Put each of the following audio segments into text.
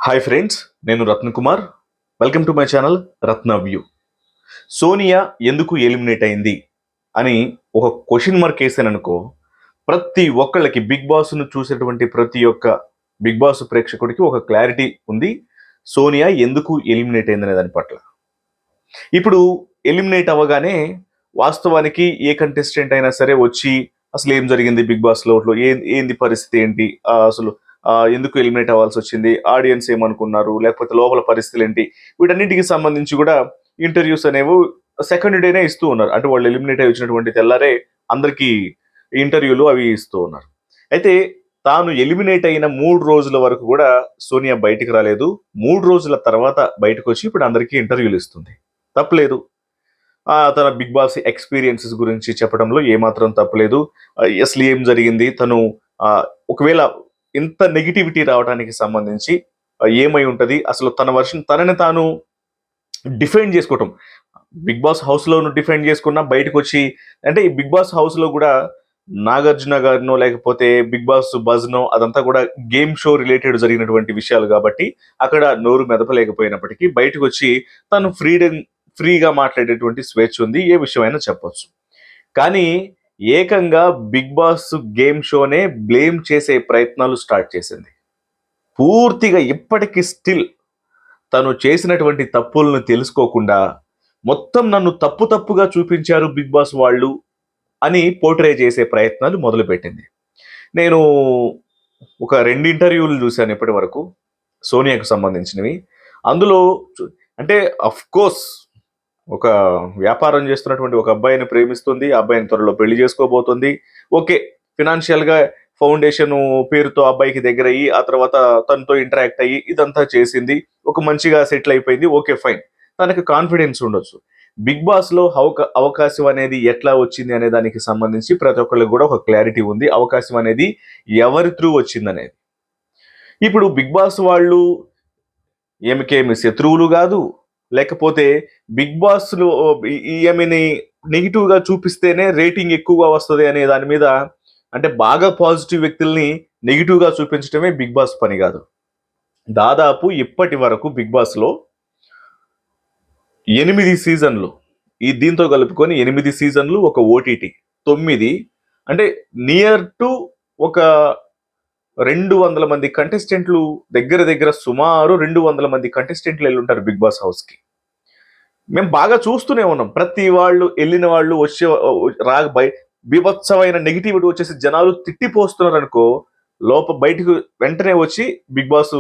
Hi friends, నేను Ratna Kumar. Welcome to my channel Ratna view. Sonia ఎందుకు eliminate అయింది అని ఒక క్వశ్చన్ మార్క్ వేసాననుకో, ప్రతి ఒక్కళ్ళకి బిగ్ బాస్ను చూసేటువంటి ప్రతి ఒక్క బిగ్ బాస్ ప్రేక్షకుడికి ఒక క్లారిటీ ఉంది. సోనియా ఎందుకు ఎలిమినేట్ అయిందనే దాని పట్ల. ఇప్పుడు ఎలిమినేట్ అవ్వగానే వాస్తవానికి ఏ కంటెస్టెంట్ అయినా సరే వచ్చి అసలు ఏం జరిగింది బిగ్ బాస్ లో ఏంది పరిస్థితి ఏంటి, అసలు ఎందుకు ఎలిమినేట్ అవ్వాల్సి వచ్చింది, ఆడియన్స్ ఏమనుకున్నారు, లేకపోతే లోపల పరిస్థితులు ఏంటి, వీటన్నిటికి సంబంధించి కూడా ఇంటర్వ్యూస్ అనేవి సెకండ్ డేనే ఇస్తూ ఉన్నారు. అంటే వాళ్ళు ఎలిమినేట్ అయి వచ్చినటువంటి తెల్లారే అందరికీ ఇంటర్వ్యూలు అవి ఇస్తూ ఉన్నారు. అయితే తాను ఎలిమినేట్ అయిన 3 రోజుల వరకు కూడా సోనియా బయటికి రాలేదు. 3 రోజుల తర్వాత బయటకు వచ్చి ఇప్పుడు అందరికీ ఇంటర్వ్యూలు ఇస్తుంది. తప్పలేదు. తన బిగ్ బాస్ ఎక్స్పీరియన్సెస్ గురించి చెప్పడంలో ఏమాత్రం తప్పలేదు. అసలు ఏం జరిగింది, తను ఒకవేళ ఇంత నెగిటివిటీ రావడానికి సంబంధించి ఏమై ఉంటది, అసలు తన వర్షన్ తనని తాను డిఫైన్ చేసుకోవటం, బిగ్ బాస్ హౌస్ లోను డిఫైన్ చేసుకున్నా బయటకు వచ్చి, అంటే ఈ బిగ్ బాస్ హౌస్ లో కూడా నాగార్జున గారినో లేకపోతే బిగ్ బాస్ బజ్నో అదంతా కూడా గేమ్ షో రిలేటెడ్ జరిగినటువంటి విషయాలు కాబట్టి అక్కడ నోరు మెదపలేకపోయినప్పటికీ బయటకు వచ్చి తను ఫ్రీగా మాట్లాడేటువంటి స్వేచ్ఛ ఉంది, ఏ విషయమైనా చెప్పొచ్చు. కానీ ఏకంగా బిగ్ బాస్ గేమ్ షోనే బ్లేమ్ చేసే ప్రయత్నాలు స్టార్ట్ చేసింది. పూర్తిగా ఇప్పటికీ స్టిల్ తను చేసినటువంటి తప్పులను తెలుసుకోకుండా మొత్తం నన్ను తప్పుగా చూపించారు బిగ్ బాస్ వాళ్ళు అని పోర్ట్రే చేసే ప్రయత్నాలు మొదలుపెట్టింది. నేను ఒక 2 ఇంటర్వ్యూలు చూశాను ఇప్పటి వరకు సోనియాకు సంబంధించినవి. అందులో అంటే అఫ్ కోర్స్ ఒక వ్యాపారం చేస్తున్నటువంటి ఒక అబ్బాయిని ప్రేమిస్తుంది, ఆ అబ్బాయిని త్వరలో పెళ్లి చేసుకోబోతుంది. ఓకే, ఫినాన్షియల్ గా ఫౌండేషన్ పేరుతో అబ్బాయికి దగ్గర అయ్యి ఆ తర్వాత తనతో ఇంటరాక్ట్ అయ్యి ఇదంతా చేసింది, ఒక మంచిగా సెటిల్ అయిపోయింది. ఓకే ఫైన్, తనకు కాన్ఫిడెన్స్ ఉండొచ్చు. బిగ్ బాస్ లో అవకాశం అనేది ఎట్లా వచ్చింది అనే దానికి సంబంధించి ప్రతి ఒక్కరికి కూడా ఒక క్లారిటీ ఉంది. అవకాశం అనేది ఎవరి త్రూ వచ్చింది అనేది. ఇప్పుడు బిగ్ బాస్ వాళ్ళు ఏమికేమి శత్రువులు కాదు, లేకపోతే బిగ్ బాస్ లో ఈమెని నెగిటివ్ గా చూపిస్తేనే రేటింగ్ ఎక్కువగా వస్తుంది అనే దాని మీద, అంటే బాగా పాజిటివ్ వ్యక్తుల్ని నెగిటివ్ గా చూపించడమే బిగ్ బాస్ పని కాదు. దాదాపు ఇప్పటి వరకు బిగ్ బాస్ లో 8 సీజన్లు, దీంతో కలుపుకొని 8 సీజన్లు, ఒక ఓటీటీ 9, అంటే నియర్ టు ఒక 200 మంది కంటెస్టెంట్లు, దగ్గర సుమారు 200 మంది కంటెస్టెంట్లు వెళ్ళి ఉంటారు బిగ్ బాస్ హౌస్ కి. మేము బాగా చూస్తూనే ఉన్నాం. ప్రతి వాళ్ళు వెళ్ళిన వాళ్ళు వచ్చే బీభత్సమైన నెగిటివిటీ వచ్చేసి జనాలు తిట్టిపోస్తున్నారు అనుకో, బయటకు వెంటనే వచ్చి బిగ్ బాస్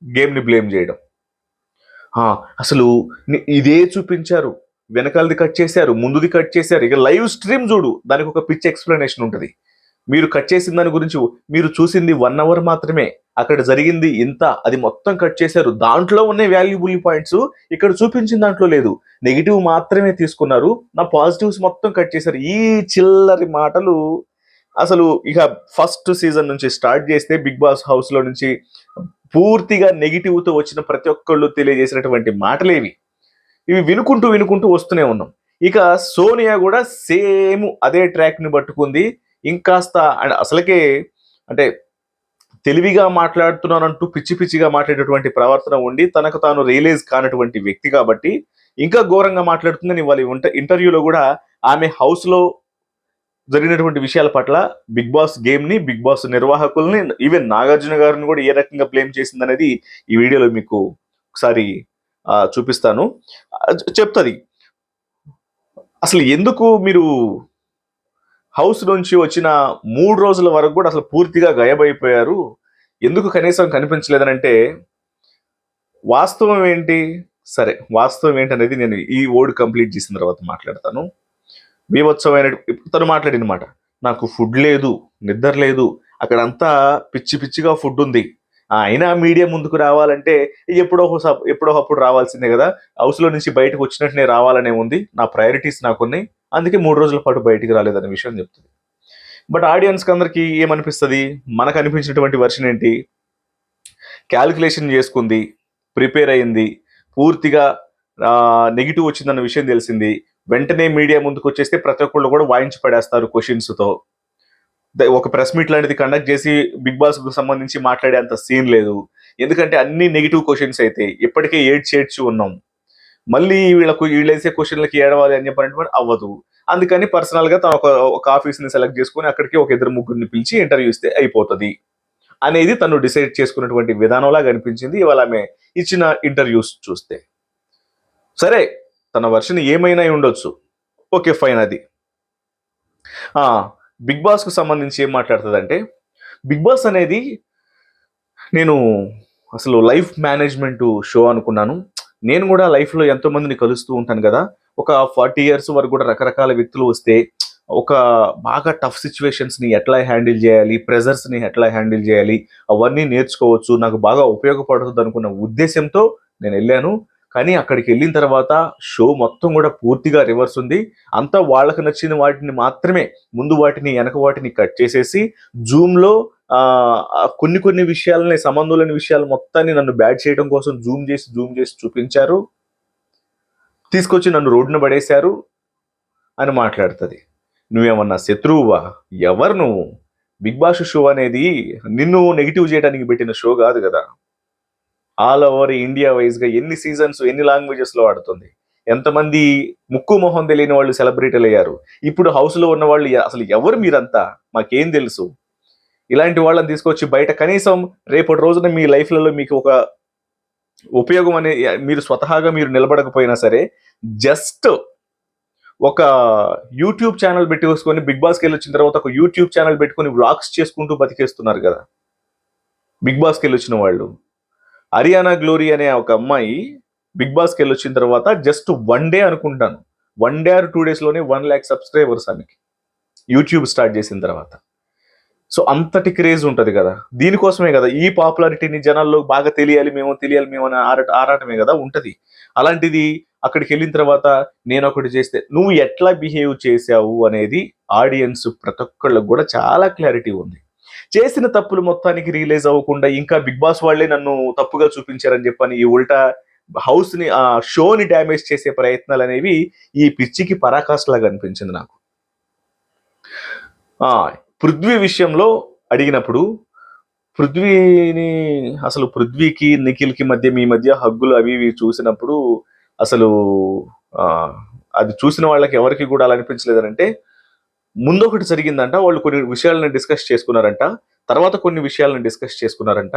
గేమ్ ని బ్లేమ్ చేయడం. అసలు ఇదే చూపించారు, వెనకాలది కట్ చేశారు, ముందుది కట్ చేశారు, ఇక లైవ్ స్ట్రీమ్ చూడు, దానికి ఒక పిచ్ ఎక్స్ప్లెనేషన్ ఉంటుంది. మీరు కట్ చేసిన దాని గురించి మీరు చూసింది 1 అవర్ మాత్రమే, అక్కడ జరిగింది ఇంత, అది మొత్తం కట్ చేశారు. దాంట్లో ఉన్న వాల్యుబుల్ పాయింట్స్ ఇక్కడ చూపించిన దాంట్లో లేదు, నెగిటివ్ మాత్రమే తీసుకున్నారు, నా పాజిటివ్స్ మొత్తం కట్ చేశారు. ఈ చిల్లరి మాటలు అసలు ఇక ఫస్ట్ సీజన్ నుంచి స్టార్ట్ చేస్తే బిగ్ బాస్ హౌస్ లో నుంచి పూర్తిగా నెగిటివ్ తో వచ్చిన ప్రతి ఒక్కళ్ళు తెలియజేసినటువంటి మాటలేవి. ఇవి వినుకుంటూ వస్తూనే ఉన్నాం. ఇక సోనియా కూడా సేమ్ అదే ట్రాక్ ని పట్టుకుంది. ఇంకాస్త అసలుకే అంటే తెలివిగా మాట్లాడుతున్నానంటూ పిచ్చిగా మాట్లాడేటువంటి ప్రవర్తన ఉండి తనకు తాను రియలైజ్ కానటువంటి వ్యక్తి కాబట్టి ఇంకా ఘోరంగా మాట్లాడుతుందని వాళ్ళ ఇంటర్వ్యూలో కూడా ఆమె హౌస్ లో జరిగినటువంటి విషయాల పట్ల బిగ్ బాస్ గేమ్ ని, బిగ్ బాస్ నిర్వాహకుల్ని, ఈవెన్ నాగార్జున గారిని కూడా ఏ రకంగా బ్లేమ్ చేసింది అనేది ఈ వీడియోలో మీకు ఒకసారి చూపిస్తాను. చెప్తుంది అసలు ఎందుకు మీరు హౌస్ నుంచి వచ్చిన 3 రోజుల వరకు కూడా అసలు పూర్తిగా గాయబైపోయారు, ఎందుకు కనీసం కనిపించలేదనంటే వాస్తవం ఏంటి. సరే, వాస్తవం ఏంటనేది నేను ఈ వర్డ్ కంప్లీట్ చేసిన తర్వాత మాట్లాడతాను. బీభత్సమైన తను మాట్లాడిన మాట, నాకు ఫుడ్ లేదు, నిద్ర లేదు, అక్కడంతా పిచ్చిగా ఫుడ్ ఉంది, అయినా మీడియా ముందుకు రావాలంటే ఎప్పుడో అప్పుడు రావాల్సిందే కదా, హౌస్ లో నుంచి బయటకు వచ్చినట్టునే రావాలనే ఉంది, నా ప్రయారిటీస్ నాకున్నాయి, అందుకే 3 రోజుల పాటు బయటికి రాలేదనే విషయం చెప్తుంది. బట్ ఆడియన్స్కి అందరికి ఏమనిపిస్తుంది, మనకు అనిపించినటువంటి వర్షన్ ఏంటి, క్యాలిక్యులేషన్ చేసుకుంది, ప్రిపేర్ అయింది, పూర్తిగా నెగిటివ్ వచ్చిందన్న విషయం తెలిసింది, వెంటనే మీడియా ముందుకు వచ్చేస్తే ప్రతి ఒక్కళ్ళు కూడా వాయించి పడేస్తారు క్వశ్చన్స్తో. ఒక ప్రెస్ మీట్ లాంటిది కండక్ట్ చేసి బిగ్ బాస్ కు సంబంధించి మాట్లాడే అంత సీన్ లేదు. ఎందుకంటే అన్ని నెగిటివ్ క్వశ్చన్స్ అయితే ఇప్పటికే ఏడ్చి ఉన్నాం. మళ్ళీ వీళ్ళేసే క్వశ్చన్లకి ఏడవాలి అని చెప్పినట్టు అవ్వదు. అందుకని పర్సనల్ గా తను ఒక ఆఫీస్ ని సెలెక్ట్ చేసుకుని అక్కడికి ఒక ఇద్దరు ముగ్గురిని పిలిచి ఇంటర్వ్యూ ఇస్తే అయిపోతుంది అనేది తను డిసైడ్ చేసుకున్నటువంటి విధానంలాగా అనిపించింది ఇవాళ ఆమె ఇచ్చిన ఇంటర్వ్యూస్ చూస్తే. సరే, తన వర్షన్ ఏమైనా ఉండొచ్చు, ఓకే ఫైన్. అది బిగ్ బాస్ కు సంబంధించి ఏం మాట్లాడుతుందంటే, బిగ్ బాస్ అనేది నేను అసలు లైఫ్ మేనేజ్మెంట్ షో అనుకున్నాను. నేను కూడా లైఫ్లో ఎంతో మందిని కలుస్తూ ఉంటాను కదా. ఒక 40 years వరకు కూడా రకరకాల వ్యక్తులు వస్తే ఒక బాగా టఫ్ సిచ్యువేషన్స్ని ఎట్లా హ్యాండిల్ చేయాలి, ప్రెజర్స్ని ఎట్లా హ్యాండిల్ చేయాలి, అవన్నీ నేర్చుకోవచ్చు, నాకు బాగా ఉపయోగపడుతుంది అనుకున్న ఉద్దేశంతో నేను వెళ్ళాను. కానీ అక్కడికి వెళ్ళిన తర్వాత షో మొత్తం కూడా పూర్తిగా రివర్స్ ఉంది. అంతా వాళ్ళకి నచ్చిన వాటిని మాత్రమే, ముందు వాటిని వెనక వాటిని కట్ చేసేసి జూమ్లో కొన్ని విషయాలని, సంబంధం లేని విషయాలు మొత్తాన్ని నన్ను బ్యాడ్ చేయడం కోసం జూమ్ చేసి చూపించారు, తీసుకొచ్చి నన్ను రోడ్డున పడేశారు అని మాట్లాడుతుంది. నువ్వేమన్నా శత్రువువా? ఎవరు నువ్వు? బిగ్ బాస్ షో అనేది నిన్ను నెగిటివ్ చేయడానికి పెట్టిన షో కాదు కదా. ఆల్ ఓవర్ ఇండియా వైజ్గా ఎన్ని సీజన్స్, ఎన్ని లాంగ్వేజెస్లో ఆడుతుంది. ఎంతమంది ముక్కు మొహం తెలియని వాళ్ళు సెలబ్రిటీలు అయ్యారు. ఇప్పుడు హౌస్లో ఉన్న వాళ్ళు అసలు ఎవరు మీరంతా, మాకేం తెలుసు? ఇలాంటి వాళ్ళని తీసుకొచ్చి బయట కనీసం రేపటి రోజున మీ లైఫ్లలో మీకు ఒక ఉపయోగం అనే, మీరు స్వతహాగా మీరు నిలబడకపోయినా సరే జస్ట్ ఒక యూట్యూబ్ ఛానల్ పెట్టుకొని బిగ్ బాస్కి వెళ్ళి వచ్చిన తర్వాత ఒక యూట్యూబ్ ఛానల్ పెట్టుకొని వ్లాగ్స్ చేసుకుంటూ బతికేస్తున్నారు కదా బిగ్ బాస్కి వెళ్ళి వచ్చిన వాళ్ళు. హరియానా గ్లోరీ అనే ఒక అమ్మాయి బిగ్ బాస్కి వెళ్ళి వచ్చిన తర్వాత జస్ట్ 1 day అనుకుంటాను, 1 day or 2 days లోనే 1 lakh సబ్స్క్రైబర్స్ ఆమెకి యూట్యూబ్ స్టార్ట్ చేసిన తర్వాత. సో అంతటి క్రేజ్ ఉంటుంది కదా. దీనికోసమే కదా ఈ పాపులారిటీని జనాల్లో బాగా తెలియాలి మేము అని ఆరాటమే కదా ఉంటుంది. అలాంటిది అక్కడికి వెళ్ళిన తర్వాత నేను ఒకటి చేస్తే నువ్వు ఎట్లా బిహేవ్ చేసావు అనేది ఆడియన్స్ ప్రతి ఒక్కళ్ళకు కూడా చాలా క్లారిటీ ఉంది. చేసిన తప్పులు మొత్తానికి రియలైజ్ అవ్వకుండా ఇంకా బిగ్ బాస్ వాళ్ళే నన్ను తప్పుగా చూపించారని చెప్పని ఈ ఉల్టా హౌస్ ని, ఆ షోని డ్యామేజ్ చేసే ప్రయత్నాలు అనేవి ఈ పిచ్చికి పరాకాష్లాగా అనిపించింది నాకు. పృథ్వీ విషయంలో అడిగినప్పుడు పృథ్వీకి నిఖిల్కి మధ్య, మీ మధ్య హగ్గులు అవి ఇవి చూసినప్పుడు అసలు అది చూసిన వాళ్ళకి ఎవరికి కూడా అలా అనిపించలేదంటే, ముందు ఒకటి జరిగిందంట, వాళ్ళు కొన్ని విషయాలను డిస్కస్ చేసుకున్నారంట, తర్వాత కొన్ని విషయాలను డిస్కస్ చేసుకున్నారంట,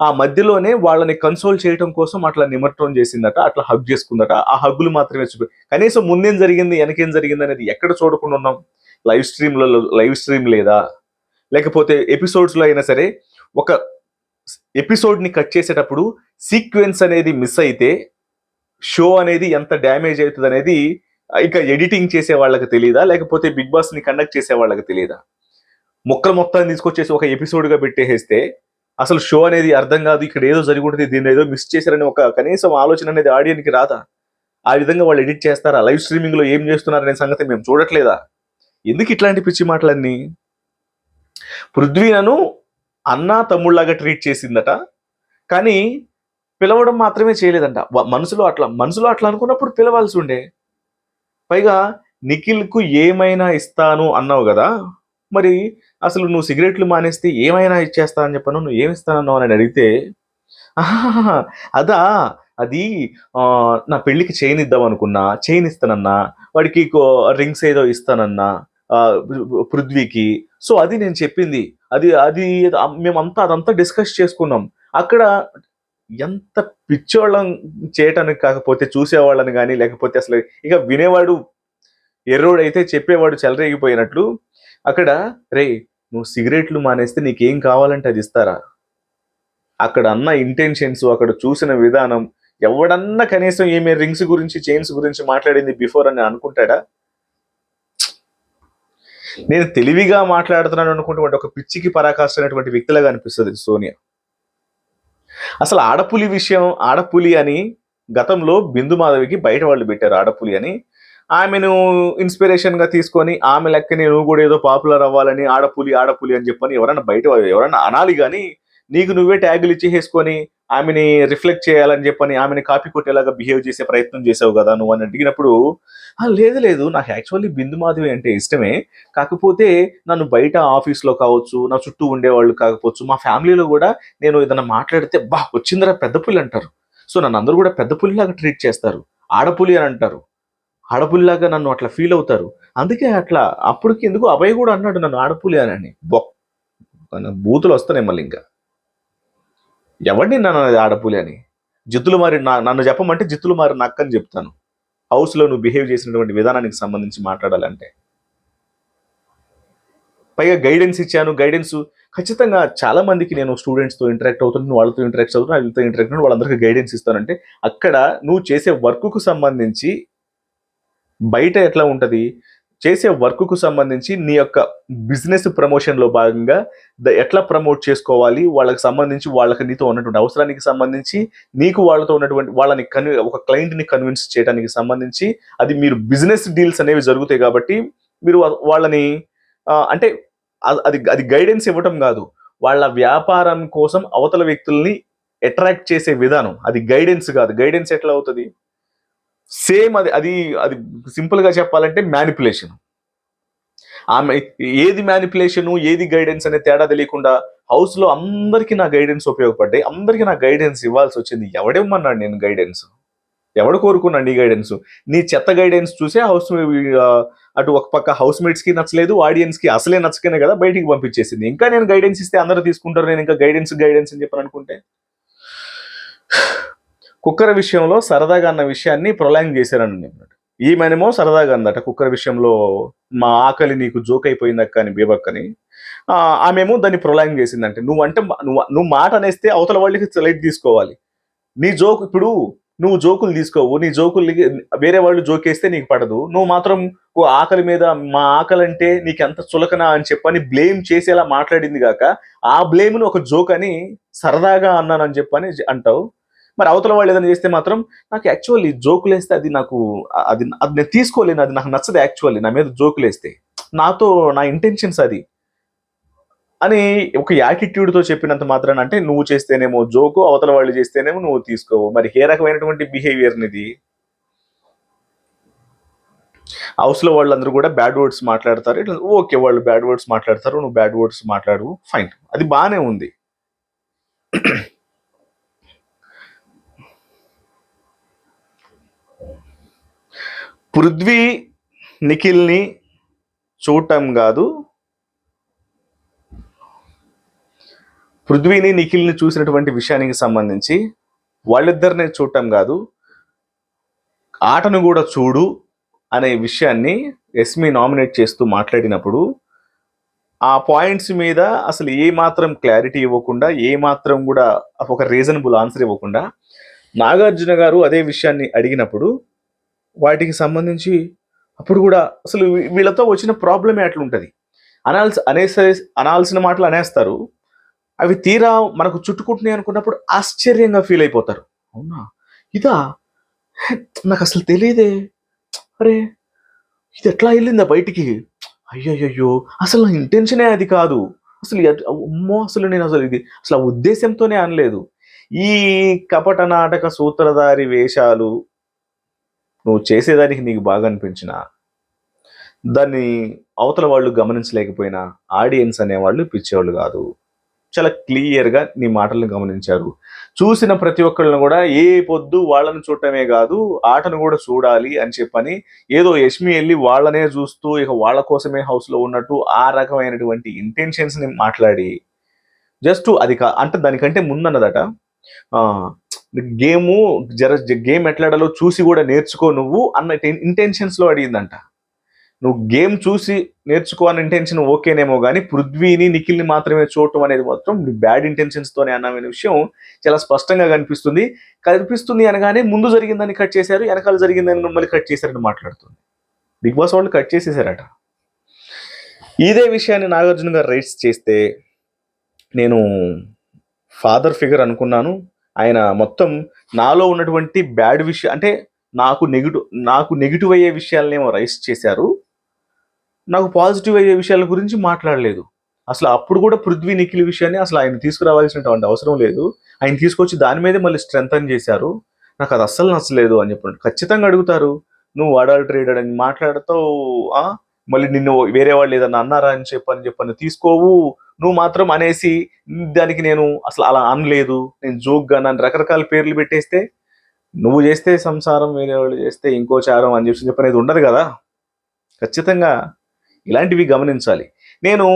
ఆ మధ్యలోనే వాళ్ళని కన్సోల్ చేయడం కోసం అట్లా నిమర్టం చేసిందట, అట్లా హగ్ చేసుకుందట. ఆ హగ్గులు మాత్రమే కనీసం ముందేం జరిగింది వెనకేం జరిగింది అనేది ఎక్కడ చూడకుండా ఉన్నాం. లైవ్ స్ట్రీమ్ లేదా, లేకపోతే ఎపిసోడ్స్లో అయినా సరే ఒక ఎపిసోడ్ని కట్ చేసేటప్పుడు సీక్వెన్స్ అనేది మిస్ అయితే షో అనేది ఎంత డ్యామేజ్ అవుతుంది అనేది ఇక ఎడిటింగ్ చేసే వాళ్ళకి తెలియదా, లేకపోతే బిగ్ బాస్ని కండక్ట్ చేసే వాళ్ళకి తెలియదా? మొక్కలు మొత్తాన్ని తీసుకొచ్చేసి ఒక ఎపిసోడ్గా పెట్టేస్తే అసలు షో అనేది అర్థం కాదు, ఇక్కడ ఏదో జరుగుతుంది, దీన్ని ఏదో మిస్ చేశారని ఒక కనీసం ఆలోచన అనేది ఆడియన్కి రాదా? ఆ విధంగా వాళ్ళు ఎడిట్ చేస్తారా? లైవ్ స్ట్రీమింగ్లో ఏం చేస్తున్నారనే సంగతి మేము చూడట్లేదా? ఎందుకు ఇట్లాంటి పిచ్చి మాటలన్నీ? పృథ్వీనను అన్నా తమ్ముళ్లాగా ట్రీట్ చేసిందట, కానీ పిలవడం మాత్రమే చేయలేదంట. మనసులో అట్లా అనుకున్నప్పుడు పిలవాల్సి ఉండే. పైగా నిఖిల్కు ఏమైనా ఇస్తాను అన్నావు కదా, మరి అసలు నువ్వు సిగరెట్లు మానేస్తే ఏమైనా ఇచ్చేస్తా అని చెప్పాను, నువ్వు ఏమి ఇస్తానన్నావు అని అడిగితే, అదా అది నా పెళ్లికి చైన్ ఇద్దాం అనుకున్నా, చైన్ ఇస్తానన్నా, వాడికి రింగ్స్ ఏదో ఇస్తానన్నా పృథ్వీకి. సో అది నేను చెప్పింది, అది మేమంతా అదంతా డిస్కస్ చేసుకున్నాం. అక్కడ ఎంత పిచ్చోళ్ళం చేయటానికి కాకపోతే చూసేవాళ్ళని కానీ, లేకపోతే అసలు ఇక వినేవాడు ఎర్రోడైతే చెప్పేవాడు చెలరేగిపోయినట్లు, అక్కడ రే నువ్వు సిగరెట్లు మానేస్తే నీకేం కావాలంటే అది ఇస్తారా? అక్కడ అన్న ఇంటెన్షన్స్, అక్కడ చూసిన విధానం, ఎవడన్నా కనీసం ఏమే రింగ్స్ గురించి, చైన్స్ గురించి మాట్లాడింది బిఫోర్ అని అనుకుంటాడా? నేను తెలివిగా మాట్లాడుతున్నాను అనుకుంటే ఒక పిచ్చికి పరాకాష్ట వ్యక్తిలాగా అనిపిస్తుంది సోనియా. అసలు ఆడపులి అని గతంలో బిందు మాధవికి బయట వాళ్ళు పెట్టారు ఆడపులి అని. ఆమెను ఇన్స్పిరేషన్ గా తీసుకొని ఆమె లెక్కని నువ్వు కూడా ఏదో పాపులర్ అవ్వాలని ఆడపులి అని చెప్పని ఎవరన్నా అనాలి కానీ నీకు నువ్వే ట్యాగులు ఇచ్చేసుకొని ఆమెని రిఫ్లెక్ట్ చేయాలని చెప్పని ఆమెని కాపీ కొట్టేలాగా బిహేవ్ చేసే ప్రయత్నం చేసావు కదా నువ్వు అని అడిగినప్పుడు, లేదు లేదు, నాకు యాక్చువల్లీ బిందు మాధవి అంటే ఇష్టమే. కాకపోతే నన్ను బయట ఆఫీస్లో కావచ్చు, నా చుట్టూ ఉండేవాళ్ళు కాకపోవచ్చు, మా ఫ్యామిలీలో కూడా నేను ఏదైనా మాట్లాడితే బా వచ్చిందిరా పెద్ద పులి అంటారు. సో నన్ను అందరూ కూడా పెద్ద పులిలాగా ట్రీట్ చేస్తారు, ఆడపులి అని అంటారు, ఆడపులిలాగా నన్ను అట్లా ఫీల్ అవుతారు. అందుకే అట్లా అప్పటికి ఎందుకు అభయ్ కూడా అన్నాడు నన్ను ఆడపులి అని. బూతులు వస్తున్నాయి మళ్ళీ ఇంకా. ఎవరిని నన్ను అనేది ఆడపులి అని? జిత్తులు మారి నన్ను చెప్పమంటే జిత్తులు మారి నక్కని చెప్తాను. హౌస్లో నువ్వు బిహేవ్ చేసినటువంటి విధానానికి సంబంధించి మాట్లాడాలంటే. పైగా గైడెన్స్ ఇచ్చాను. గైడెన్స్ ఖచ్చితంగా చాలా మందికి నేను స్టూడెంట్స్తో ఇంటరాక్ట్ అవుతున్నాను, వాళ్ళతో ఇంటరాక్ట్ అవుతున్నాను, వాళ్ళతో ఇంటరాక్ట్ అవుతున్నాను, వాళ్ళందరికీ గైడెన్స్ ఇస్తానంటే అక్కడ నువ్వు చేసే వర్క్కు సంబంధించి బయట ఎట్లా ఉంటుంది, చేసే వర్క్కు సంబంధించి నీ యొక్క బిజినెస్ ప్రమోషన్లో భాగంగా ఎట్లా ప్రమోట్ చేసుకోవాలి, వాళ్ళకి సంబంధించి వాళ్ళకి నీతో ఉన్నటువంటి అవసరానికి సంబంధించి నీకు వాళ్ళతో ఉన్నటువంటి వాళ్ళని ఒక క్లయింట్ని కన్విన్స్ చేయడానికి సంబంధించి అది మీరు బిజినెస్ డీల్స్ అనేవి జరుగుతాయి కాబట్టి మీరు వాళ్ళని అంటే అది అది గైడెన్స్ ఇవ్వటం కాదు, వాళ్ళ వ్యాపారం కోసం అవతల వ్యక్తుల్ని అట్రాక్ట్ చేసే విధానం, అది గైడెన్స్ కాదు. గైడెన్స్ ఎట్లా అవుతుంది? సేమ్ అది అది అది సింపుల్గా చెప్పాలంటే మ్యానిపులేషన్. ఆమె ఏది మ్యానిపులేషను ఏది గైడెన్స్ అనే తేడా తెలియకుండా హౌస్లో అందరికీ నా గైడెన్స్ ఉపయోగపడ్డాయి, అందరికీ నా గైడెన్స్ ఇవ్వాల్సి వచ్చింది. ఎవడేమన్నాడు నేను గైడెన్స్? ఎవడు కోరుకున్నాడు నీ గైడెన్స్? నీ చెత్త గైడెన్స్ చూసే అటు ఒక పక్క హౌస్ మేట్స్కి నచ్చలేదు, ఆడియన్స్కి అసలే నచ్చకనే కదా బయటికి పంపించేసింది. ఇంకా నేను గైడెన్స్ ఇస్తే అందరూ తీసుకుంటారు, నేను ఇంకా గైడెన్స్ అని చెప్పని అనుకుంటే. కుక్కర్ విషయంలో సరదాగా అన్న విషయాన్ని ప్రొలాంగ్ చేశారని ఈమెనేమో సరదాగా అందట కుక్కర్ విషయంలో మా ఆకలి నీకు జోక్ అయిపోయింది అక్క అని బేబక్కని. ఆమెమో దాన్ని ప్రొలాంగ్ చేసిందంటే నువ్వు మాట అనేస్తే అవతల వాళ్ళకి లైట్ తీసుకోవాలి. నీ జోక్ ఇప్పుడు నువ్వు జోకులు తీసుకోవు, నీ జోకులు వేరే వాళ్ళు జోకేస్తే నీకు పడదు, నువ్వు మాత్రం ఆకలి మీద మా ఆకలి అంటే నీకు ఎంత చులకనా అని చెప్పని బ్లేమ్ చేసేలా మాట్లాడింది కాక ఆ బ్లేమ్ను ఒక జోక్ అని సరదాగా అన్నానని చెప్పని అంటావు. మరి అవతల వాళ్ళు ఏదైనా చేస్తే మాత్రం నాకు యాక్చువల్లీ జోకులు వేస్తే అది నాకు అది అది నేను తీసుకోలేను, అది నాకు నచ్చదు యాక్చువల్లీ నా మీద జోకులు వేస్తే, నాతో నా ఇంటెన్షన్స్ అది అని ఒక యాటిట్యూడ్తో చెప్పినంత మాత్రాన అంటే నువ్వు చేస్తేనేమో జోకు, అవతల వాళ్ళు చేస్తేనేమో నువ్వు తీసుకోవు. మరి ఏ రకమైనటువంటి బిహేవియర్నిది? హౌస్లో వాళ్ళందరూ కూడా బ్యాడ్ వర్డ్స్ మాట్లాడతారు, ఇట్లా ఓకే వాళ్ళు బ్యాడ్ వర్డ్స్ మాట్లాడతారు, నువ్వు బ్యాడ్ వర్డ్స్ మాట్లాడు, ఫైన్, అది బాగానే ఉంది. పృథ్వీ నిఖిల్ని చూడటం కాదు, పృథ్వీని నిఖిల్ని చూసినటువంటి విషయానికి సంబంధించి వాళ్ళిద్దరిని చూడటం కాదు, ఆటను కూడా చూడు అనే విషయాన్ని ఎస్మి నామినేట్ చేస్తూ మాట్లాడినప్పుడు ఆ పాయింట్స్ మీద అసలు ఏమాత్రం క్లారిటీ ఇవ్వకుండా, ఏమాత్రం కూడా ఒక రీజనబుల్ ఆన్సర్ ఇవ్వకుండా నాగార్జున గారు అదే విషయాన్ని అడిగినప్పుడు వాటికి సంబంధించి అప్పుడు కూడా అసలు వీళ్ళతో వచ్చిన ప్రాబ్లమే అట్లుంటుంది. అనాల్సిన మాటలు అనేస్తారు, అవి తీరా మనకు చుట్టుకుంటున్నాయి అనుకున్నప్పుడు ఆశ్చర్యంగా ఫీల్ అయిపోతారు. అవునా ఇదా, నాకు అసలు తెలియదే, అరే ఇది ఎట్లా వెళ్ళిందా బయటికి, అయ్యయ్యో అసలు నా ఇంటెన్షనే అది కాదు, అసలు అమ్మో అసలు నేను అసలు ఇది అసలు ఆ ఉద్దేశంతోనే అనలేదు. ఈ కపట నాటక సూత్రధారి వేషాలు నువ్వు చేసేదానికి నీకు బాగా అనిపించినా దాన్ని అవతల వాళ్ళు గమనించలేకపోయినా ఆడియన్స్ అనేవాళ్ళు పిచ్చేవాళ్ళు కాదు, చాలా క్లియర్గా నీ మాటలను గమనించారు. చూసిన ప్రతి ఒక్కళ్ళను కూడా ఏ పొద్దు వాళ్ళని చూడటమే కాదు ఆటను కూడా చూడాలి అని చెప్పని ఏదో యష్మి వెళ్ళి వాళ్ళనే చూస్తూ ఇక వాళ్ళ కోసమే హౌస్లో ఉన్నట్టు ఆ రకమైనటువంటి ఇంటెన్షన్స్ని మాట్లాడి జస్ట్ అది అంటే దానికంటే ముందన్నదట గేమ్ ఎట్లాడాలో చూసి కూడా నేర్చుకో నువ్వు అన్న ఇంటెన్షన్స్లో అడిగిందంట. నువ్వు గేమ్ చూసి నేర్చుకోవాలని ఇంటెన్షన్ ఓకేనేమో కానీ పృథ్వీని నిఖిల్ని మాత్రమే చూడటం అనేది మాత్రం బ్యాడ్ ఇంటెన్షన్స్తోనే అన్న విషయం చాలా స్పష్టంగా కనిపిస్తుంది అనగానే ముందు జరిగిందని కట్ చేశారు, వెనకాల జరిగిందని మళ్ళీ కట్ చేశారని మాట్లాడుతుంది. బిగ్ బాస్ వాళ్ళు కట్ చేసేసారట. ఇదే విషయాన్ని నాగార్జున గారు రైట్స్ చేస్తే నేను ఫాదర్ ఫిగర్ అనుకున్నాను. ఆయన మొత్తం నాలో ఉన్నటువంటి బ్యాడ్ విషయం అంటే నాకు నెగిటివ్ అయ్యే విషయాలనేమో రైస్ చేశారు, నాకు పాజిటివ్ అయ్యే విషయాల గురించి మాట్లాడలేదు. అసలు అప్పుడు కూడా పృథ్వీ నిఖిల్ విషయాన్ని అసలు ఆయన తీసుకురావాల్సినటువంటి అవసరం లేదు. ఆయన తీసుకొచ్చి దాని మీదే మళ్ళీ స్ట్రెంథన్ చేశారు. నాకు అది అస్సలు నచ్చలేదు అని చెప్పండి. ఖచ్చితంగా అడుగుతారు. నువ్వు అడల్టరేటెడ్ అని మాట్లాడతావు, ఆ? మళ్ళీ నిన్ను వేరే వాళ్ళు ఏదన్నా అన్నారా అని చెప్పని తీసుకోవు. నువ్వు మాత్రం అనేసి దానికి నేను అసలు అలా అనలేదు, నేను జోక్గా నన్ను రకరకాల పేర్లు పెట్టేస్తే, నువ్వు చేస్తే సంసారం, వేరే వాళ్ళు చేస్తే ఇంకో చారం అని చెప్పనేది ఉండదు కదా. ఖచ్చితంగా ఇలాంటివి గమనించాలి. నేను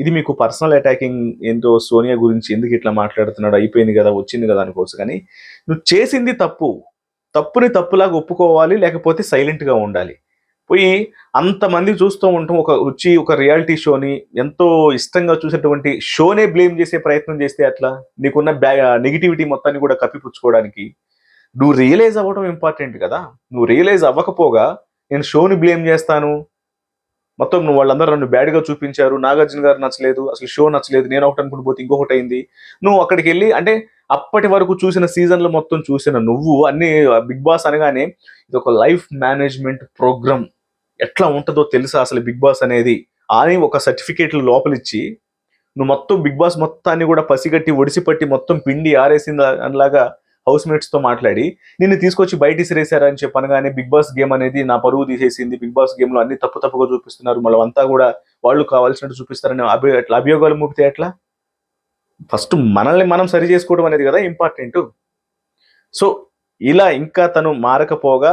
ఇది మీకు పర్సనల్ అటాకింగ్ ఏంటో సోనియా గురించి ఎందుకు ఇట్లా మాట్లాడుతున్నాడు, అయిపోయింది కదా, వచ్చింది కదా అనుకోవచ్చు. కానీ నువ్వు చేసింది తప్పుని తప్పులాగా ఒప్పుకోవాలి, లేకపోతే సైలెంట్గా ఉండాలి. పోయి అంతమంది చూస్తూ ఉంటాం, ఒక రియాలిటీ షోని ఎంతో ఇష్టంగా చూసేటువంటి షోనే బ్లేమ్ చేసే ప్రయత్నం చేస్తే అట్లా నీకున్న నెగిటివిటీ మొత్తాన్ని కూడా కప్పిపుచ్చుకోవడానికి నువ్వు రియలైజ్ అవ్వడం ఇంపార్టెంట్ కదా. నువ్వు రియలైజ్ అవ్వకపోగా నేను షోని బ్లేమ్ చేస్తాను, మొత్తం నువ్వు వాళ్ళందరూ నన్ను బ్యాడ్గా చూపించారు, నాగార్జున గారు నచ్చలేదు, అసలు షో నచ్చలేదు, నేను ఒకటి అనుకుంటూ పోతే ఇంకొకటి అయింది, నువ్వు అక్కడికి వెళ్ళి అంటే అప్పటి వరకు చూసిన సీజన్లు మొత్తం చూసిన నువ్వు అన్ని బిగ్ బాస్ అనగానే ఇది ఒక లైఫ్ మేనేజ్మెంట్ ప్రోగ్రామ్, ఎట్లా ఉంటుందో తెలుసా అసలు బిగ్ బాస్ అనేది అని ఒక సర్టిఫికేట్లు లోపలిచ్చి నువ్వు మొత్తం బిగ్ బాస్ మొత్తాన్ని కూడా పసిగట్టి ఒడిసిపట్టి మొత్తం పిండి ఆరేసింది అనిలాగా హౌస్ మేట్స్తో మాట్లాడి నిన్ను తీసుకొచ్చి బయట ఇసిరేశారని చెప్పనగానే బిగ్ బాస్ గేమ్ అనేది నా పరువు తీసేసింది, బిగ్ బాస్ గేమ్లో అన్ని తప్పుగా చూపిస్తున్నారు, మళ్ళీ అంతా కూడా వాళ్ళు కావాల్సినట్టు చూపిస్తారని అట్లా అభియోగాలు మూపితే ఎట్లా? ఫస్ట్ మనల్ని మనం సరి చేసుకోవడం అనేది కదా ఇంపార్టెంట్. సో ఇలా ఇంకా తను మారకపోగా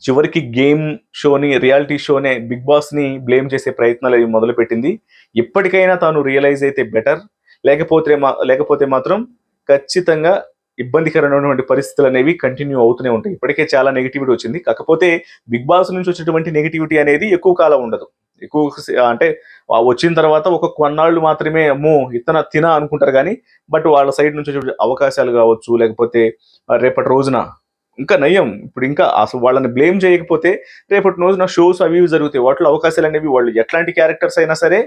చివరికి గేమ్ షోని, రియాలిటీ షోనే బిగ్ బాస్ని బ్లేమ్ చేసే ప్రయత్నాలు అవి మొదలుపెట్టింది. ఇప్పటికైనా తాను రియలైజ్ అయితే బెటర్, లేకపోతే మాత్రం ఖచ్చితంగా ఇబ్బందికరమైనటువంటి పరిస్థితులు అనేవి కంటిన్యూ అవుతూనే ఉంటాయి. ఇప్పటికే చాలా నెగిటివిటీ వచ్చింది. కాకపోతే బిగ్ బాస్ నుంచి వచ్చేటువంటి నెగిటివిటీ అనేది ఎక్కువ కాలం ఉండదు. అంటే వచ్చిన తర్వాత ఒక కొన్నాళ్ళు మాత్రమే అమ్మో ఇతన తిన అనుకుంటారు కానీ, బట్ వాళ్ళ సైడ్ నుంచి వచ్చే అవకాశాలు కావచ్చు, లేకపోతే రేపటి రోజున ఇంకా నయం, ఇప్పుడు ఇంకా అసలు వాళ్ళని బ్లేమ్ చేయకపోతే రేపటి రోజున షోస్ అవి జరుగుతాయి, వాటిలో అవకాశాలు అనేవి వాళ్ళు ఎట్లాంటి క్యారెక్టర్స్ అయినా సరే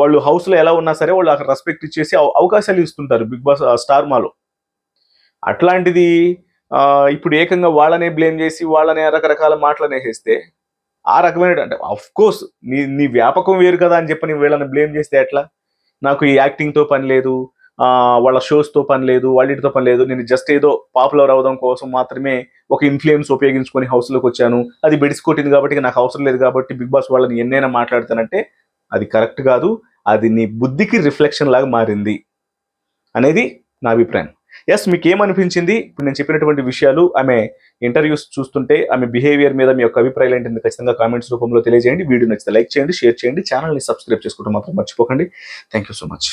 వాళ్ళు హౌస్లో ఎలా ఉన్నా సరే వాళ్ళు అక్కడ రెస్పెక్ట్ ఇచ్చేసి అవకాశాలు ఇస్తుంటారు బిగ్ బాస్ స్టార్ మాలో. అట్లాంటిది ఇప్పుడు ఏకంగా వాళ్ళనే బ్లేమ్ చేసి వాళ్ళనే రకరకాల మాటలనేసేస్తే ఆ రకమైన అంటే అఫ్ కోర్స్ నీ వ్యాపకం వేరు కదా అని చెప్పి వీళ్ళని బ్లేమ్ చేస్తే ఎట్లా? నాకు ఈ యాక్టింగ్తో పని లేదు, వాళ్ళ షోస్తో పని లేదు, వాళ్ళిటితో పని లేదు, నేను జస్ట్ ఏదో పాపులర్ అవ్వడం కోసం మాత్రమే ఒక ఇన్ఫ్లుయెన్స్ ఉపయోగించుకొని హౌస్లోకి వచ్చాను, అది బెడిసికొట్టింది కాబట్టి నాకు అవసరం లేదు కాబట్టి బిగ్ బాస్ వాళ్ళని ఎన్నైనా మాట్లాడతానంటే అది కరెక్ట్ కాదు. అది నీ బుద్ధికి రిఫ్లెక్షన్ లాగా మారింది అనేది నా అభిప్రాయం. ఎస్, మీకు ఏమనిపించింది ఇప్పుడు నేను చెప్పినటువంటి విషయాలు, ఆమె ఇంటర్వ్యూస్ చూస్తుంటే ఆమె బిహేవియర్ మీద మీ యొక్క అభిప్రాయాలు ఏంటంటే ఖచ్చితంగా కామెంట్స్ రూపంలో తెలియజేయండి. వీడియో నచ్చితే లైక్ చేయండి, షేర్ చేయండి, ఛానల్ని సబ్స్క్రైబ్ చేసుకోవడం మాత్రం మర్చిపోకండి. Thank you so much.